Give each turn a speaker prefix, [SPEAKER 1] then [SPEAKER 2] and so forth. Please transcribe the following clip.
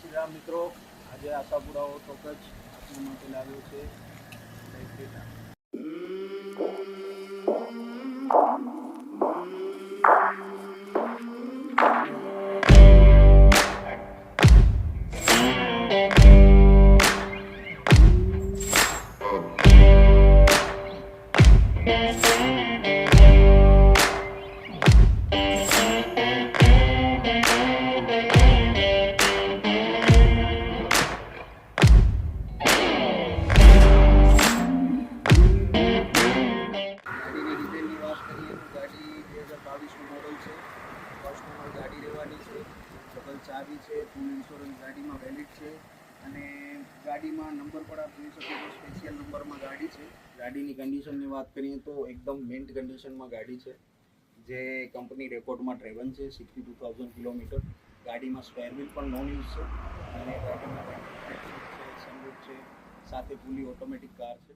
[SPEAKER 1] શ્રી રામ મિત્રો, આજે આશાપુરાઓ ટોક જ આપણા માટે લાવ્યો છે ક્રેટા. ગાડીની ડિટેલની વાત કરીએ તો ગાડી 2022નું મોડલ છે. ફર્સ્ટ ઓનર ગાડી રહેવાની છે. ડબલ ચાવી છે. ફૂલ ઇન્સ્યોરન્સ ગાડીમાં વેલિડ છે અને ગાડીમાં નંબર પણ આપ જોઈ શકો છો, સ્પેશિયલ નંબરમાં ગાડી છે. ગાડીની કન્ડિશનની વાત કરીએ તો એકદમ મિન્ટ કન્ડિશનમાં ગાડી છે, જે કંપની રેકોર્ડમાં ડ્રાઇવન છે. 62,000 કિલોમીટર. ગાડીમાં સ્પેર વ્હીલ પણ નોન યુઝ છે અને ગાડીમાં સનરૂફ છે, સાથે ફૂલી ઓટોમેટિક કાર છે.